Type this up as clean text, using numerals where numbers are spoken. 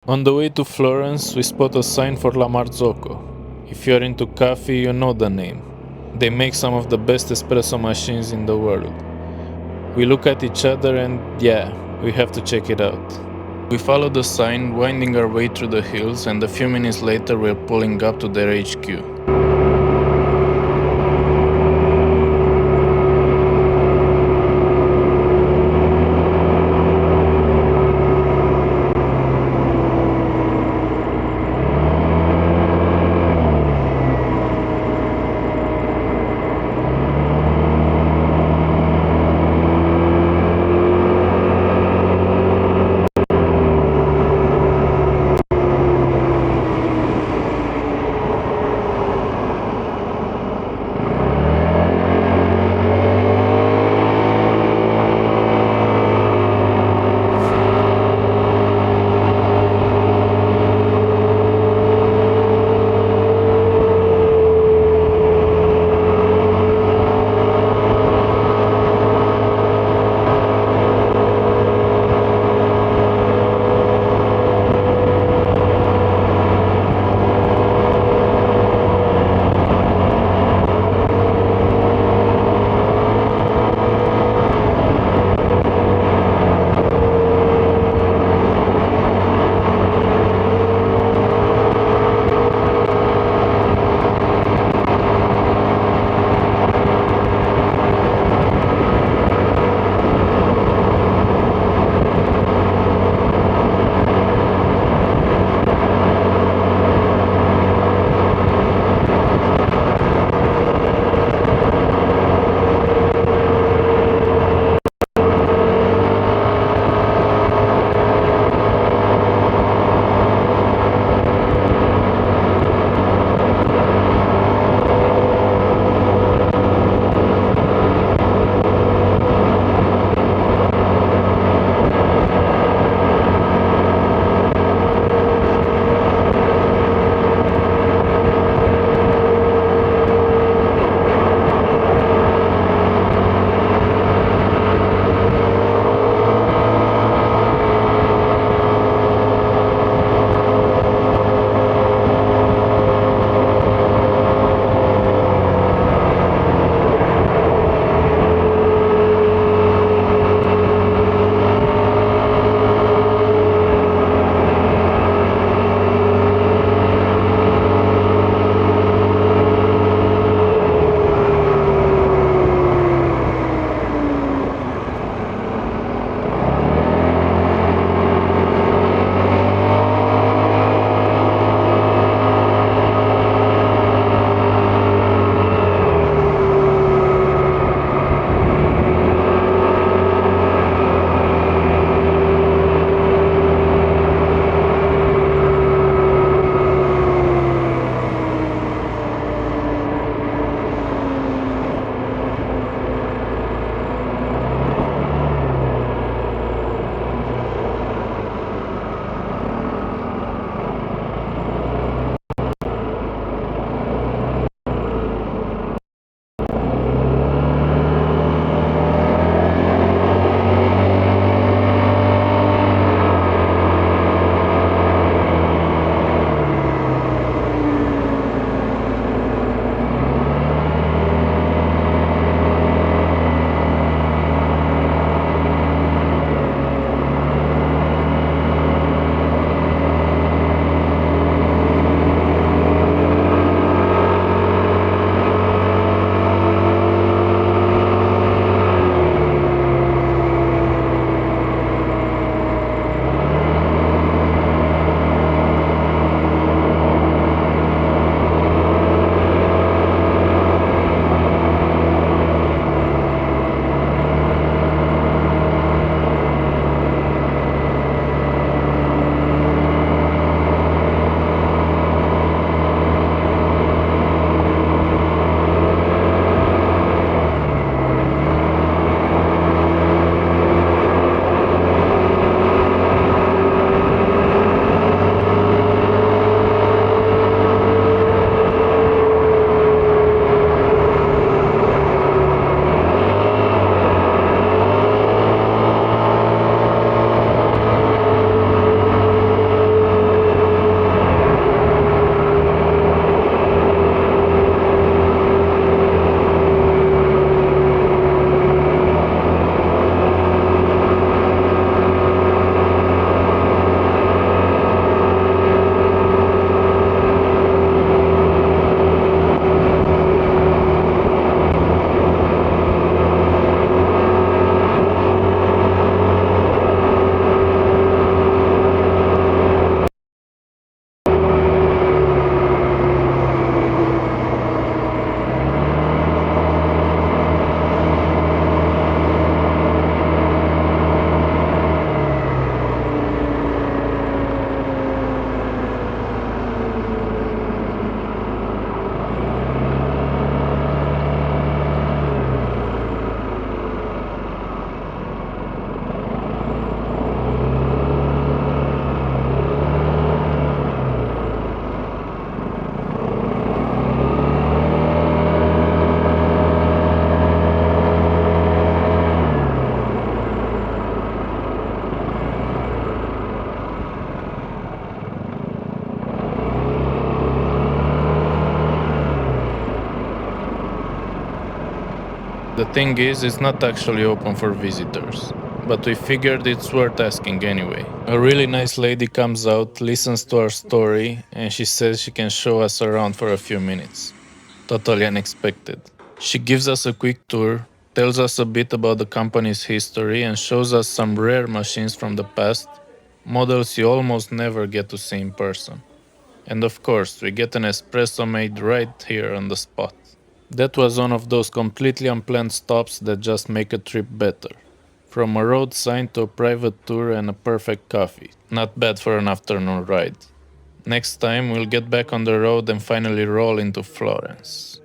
On the way to Florence, we spot a sign for La Marzocco. If you're into coffee, you know the name. They make some of the best espresso machines in the world. We look at each other and yeah, we have to check it out. We follow the sign, winding our way through the hills, and a few minutes later we're pulling up to their HQ. The thing is, it's not actually open for visitors, but we figured it's worth asking anyway. A really nice lady comes out, listens to our story, and she says she can show us around for a few minutes. Totally unexpected. She gives us a quick tour, tells us a bit about the company's history, and shows us some rare machines from the past, models you almost never get to see in person. And of course, we get an espresso made right here on the spot. That was one of those completely unplanned stops that just make a trip better. From a road sign to a private tour and a perfect coffee. Not bad for an afternoon ride. Next time, we'll get back on the road and finally roll into Florence.